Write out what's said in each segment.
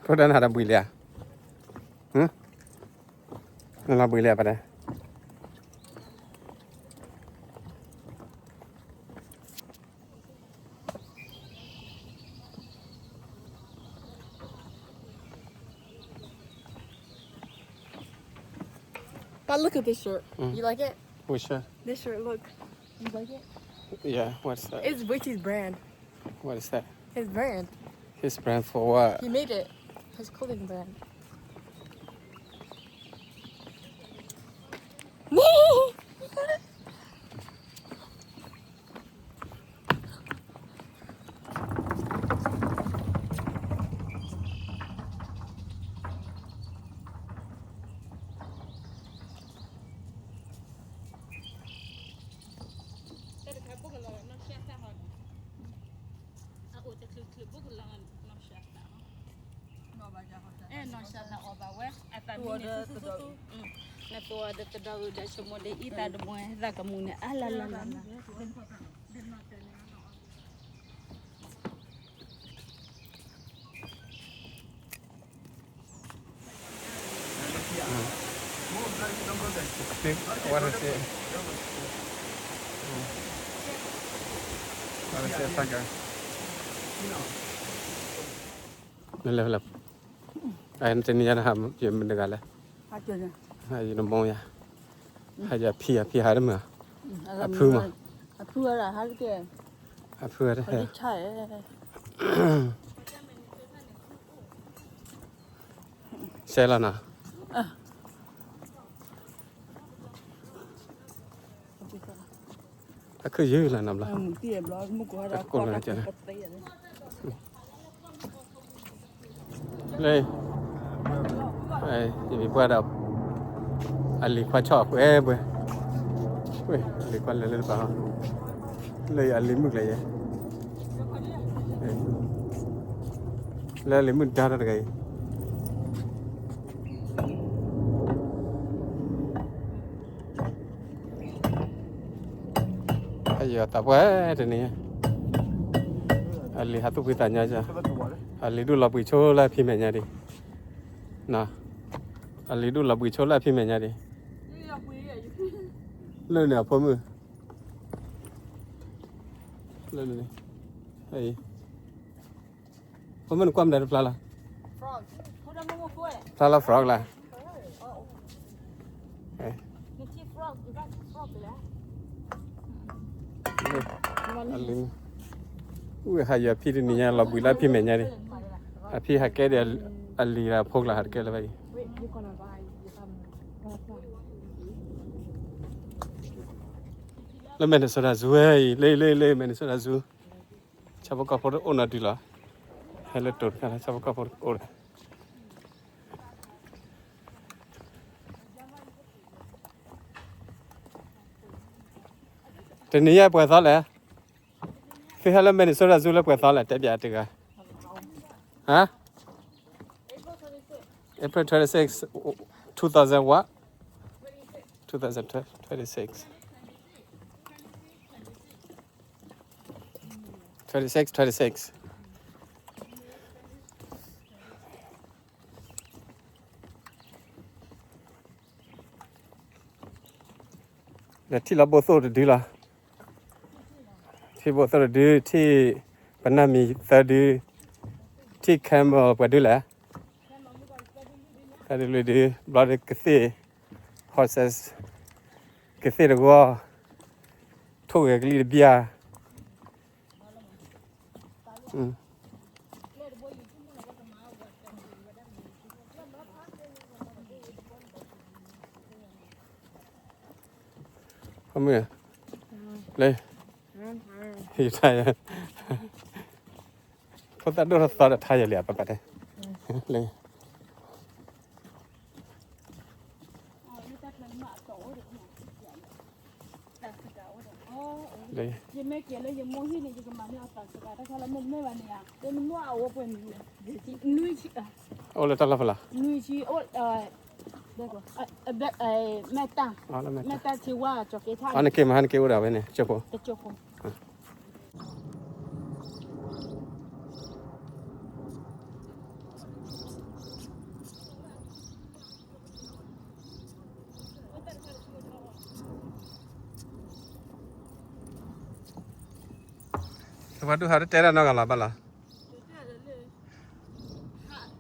Thôi đang hạt bụi lẹ. Hử? Nó là bụi lẹ vào đây. But look at this shirt. You like it? Which shirt? This shirt, look. You like it? Yeah, what's that? It's Richie's brand. What is that? His brand. His brand for what? He made it. His clothing brand. Na tua de tadau da semua de ita de moe da kamune ala la la. What is it? What is it, Tiger? Lên. Anh trên nhà làm chuyện mình được à? Hay nó bông ya? Hay là phi hái đó mà? Phư mà? Phư là hai cái. Phư đấy hả? Xe là nào? Cứ dữ là nằm là. Con là chơi. Đây. Đây, chỉ qua đâu. Anh đi qua chợ của em rồi. Ui, đi qua lên vào. Lấy anh lấy mực lại vậy. Lấy mực ra ra cái. Bây giờ tập quá rồi nè. Anh lấy hạt tụi ta nhà chưa? Anh lấy đủ là bụi chô là phim mẹ nhà đi. Nào. Anh lấy đủ là bụi chô là phim mẹ nhà đi. Lên nè phô mưa. Lên này. Hey. Phô mưa quam đây là. Frog. Là frog là. Hey. Anh lấy. Ui hay giờ phi đi nhà là bụi là phim mẹ nhà đi. À phi hạt cái để anh lấy là phô là hạt cái là vậy. Là mình sẽ ra du ấy, lê mình sẽ ra du. Chào các bạn ôn lại đi là, hay là tốt cái này chào các bạn ôn. Trên này bữa sao lại? Khi hay là mình sẽ ra du là bữa sao lại tiếp biệt cái? Hả? April 26, 2000 what? 2026. 26. Là thì là bộ số được đi là. Thì bộ số được đi thì Panami ta đi thì Campbell qua đi là. Ta đi đi blood cafe horses cafe đó qua thôi cái ly bia. Come here. Lê. Thì thay. Có ta đâu ta đã thay rồi bà đây. Lê. Lê. Ô là ta là phải là. Meta. Meta chiwa cho cái thằng. Anh kêu đâu vậy nè, chụp không? Chụp không? What do have Terra Nogala Bala?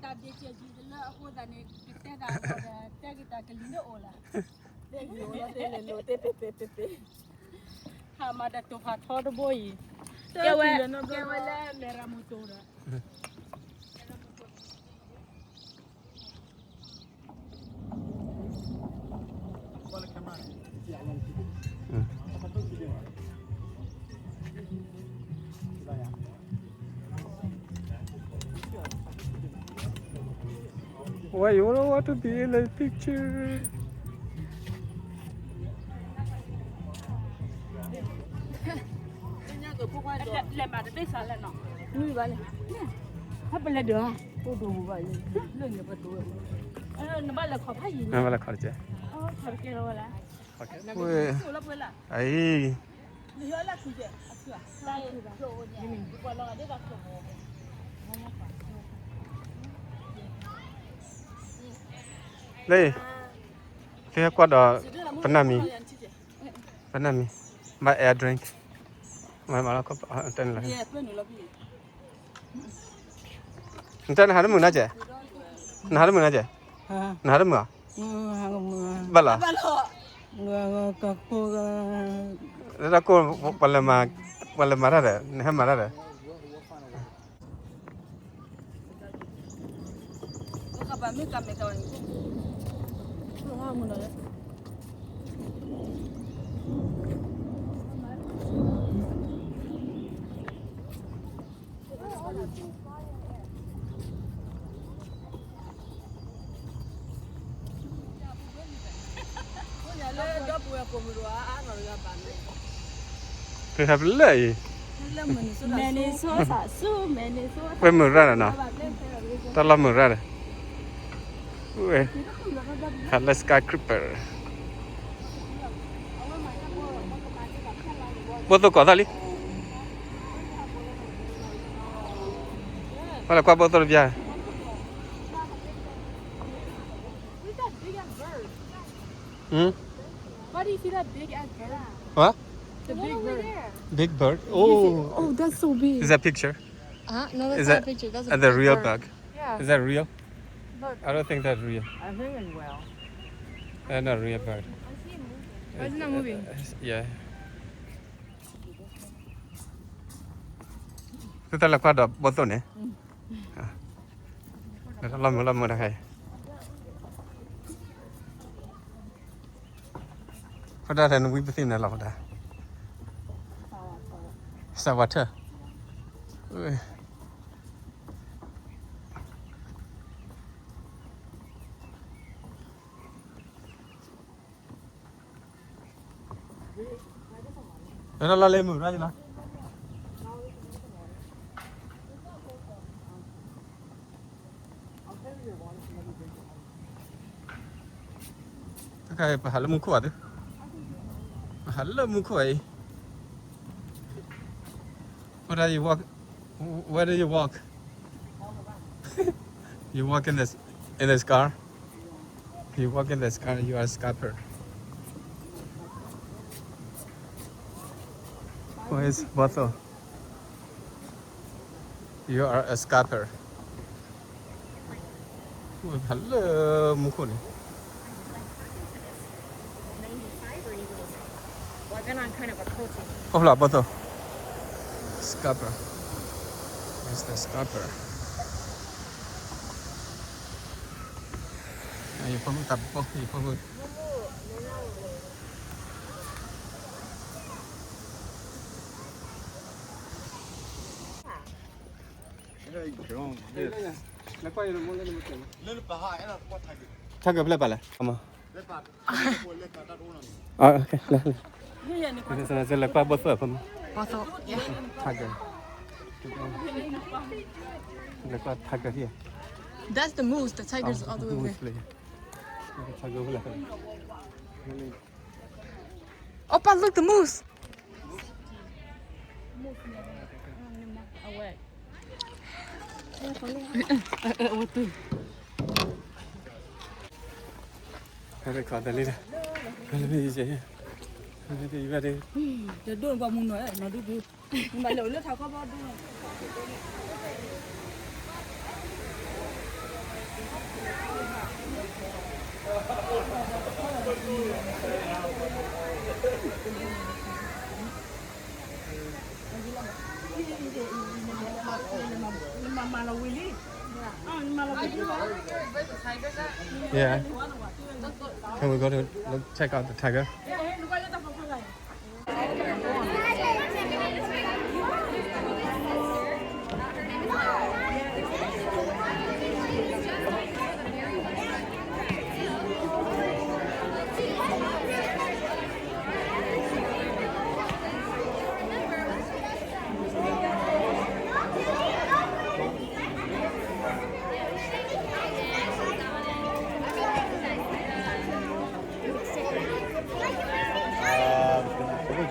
တာဒီချေကြီးလည်းအခုတည်းတက်တာဟောတယ်တက်ကတာကလေးနဲ့အိုလာတက်ကြီးအိုလာတယ်လေလို့တက်ဟာမဒတ်တော့ဖတ်တော်ဘိုးကဲဝဲလဲမေရာမတိုရာ Why you don't want to be in the picture? လက်မှာတိတ်စားလက်နော်နူပါလေဟပ်ပလက်တော့ပို့တော့ဘာလဲလွတ်နေပါတော့နမလက်ခေါ်ဖိုက်ရင် I'm gonna call it. အော်ခါကဲရောလား Okay. ဆိုလပွဲလား Ay. ဒီရလာခုကျအခုလာတော့ညင်းဘာလာတဲ့ကဆို Đây. Cái quạt đó Panami. Panami. My air drink. My mà nó có tên là. ရဲ့ပြည့်နေလို့ပြီ Tên là mưa nè chị. Nó mưa nè chị. Nó mưa. Bala. ဘာလို့ Đó cô bala mà ra đấy. Nè mà ra đấy. ကဘာမေကမေကဝန်ဘာမှမလုပ် Cái hộp lệ. Mene so sa su mene so Quay mưa ra rồi nè. Tao làm mưa ra rồi. Ui. Hạt là skyscraper. Bố tôi có ra đi. Hoặc là qua bố tôi ra. Hmm? Why do you see that big ass bird? What? The big bird. Big bird. Oh. Oh, that's so big. Is that picture? No, that's Is not that a picture. That's a the big real bird. bug? Yeah. Is that real? Look. I don't think that's real. I think it well. That's not real bird. Why is it not moving? Yeah. Chúng ta là qua đập bó tổ này. Làm một hay. Có ra thì nó quý tin là làm đó. Sao vậy thưa? Nó la lên mượn ra chứ nào. Cái phải là muốn khỏe đấy. Hello, Mukoi. Where do you walk? Where do you walk? You walk in this car. You walk in this car. You are a scalper. Where is Botho? You are a scalper. Hello, Mukoi. Then I'm kind of a protein. Hola, Botho. Scalper. Where's the scalper? You put me tập bốc, you put me. Thằng gặp lại bà lại, không? Ok, lại. Sẽ là qua bớt phở không? Also, yeah. Tiger. Là qua tiger here. That's the moose. The tiger's all the way over there. Tiger over there. Oppa, look, the moose. Hãy subscribe cho kênh Ghiền Mì Gõ để không bỏ lỡ những video hấp dẫn. ဒီဘက်ဒီ 这多个木头，那都不，你买了他可不多。 Yeah. Can we go to look, check out the tiger?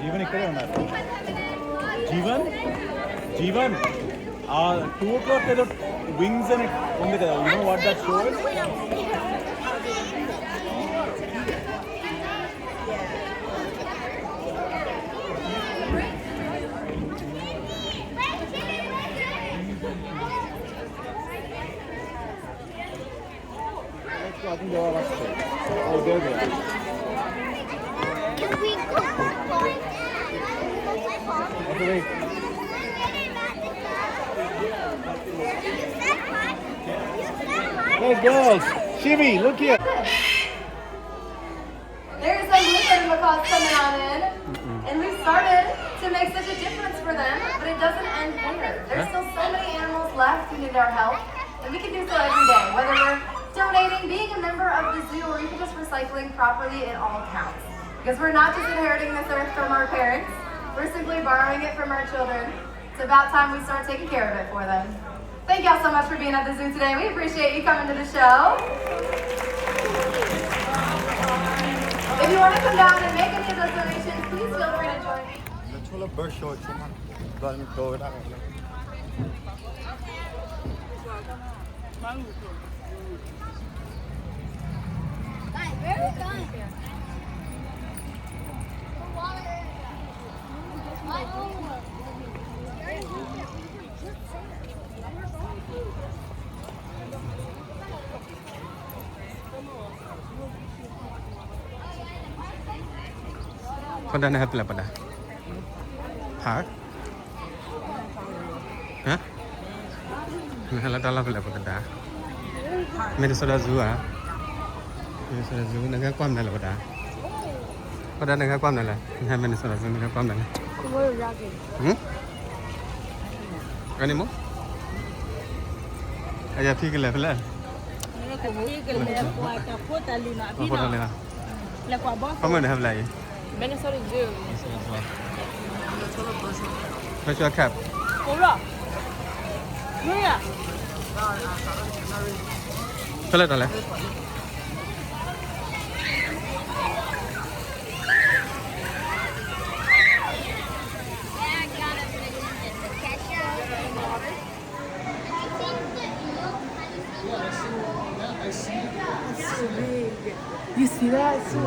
Jeevan ఇక్కడే ఉన్నారు Jeevan 2 o'clock ఏదో wings అని ఉంది కదా you know what that shows I think they are upstairs. Oh, there they are. Okay, wait. Hey, girls. Shimmy, look here. There's a Liquid Macaws coming on in, and we started to make such a difference for them, but it doesn't end here. There's still so many animals left who need our help, and we can do so every day, whether we're donating, being a member of the zoo, or even just recycling properly, it all counts. Because we're not just inheriting this earth from our parents, we're simply borrowing it from our children. It's about time we start taking care of it for them. Thank y'all so much for being at the zoo today. We appreciate you coming to the show. If you want to come down and make any of those donations, please feel free to join me. Let's hold a bird show. Go with that. Where are we going? Pada na hapla pada. Park? Hah? Nah, la pala pada. Minnesota Zoo ah. Minnesota Zoo naga kwam na la pada. Pada naga kwam na la. Nah, Minnesota Zoo naga kwam na la. Ani mo? Aya phi ke la pala. Apa dah lah? Kamu dah have lagi? Minnesota Zoo. What's your cap? Pala dah lah. You see that? It's so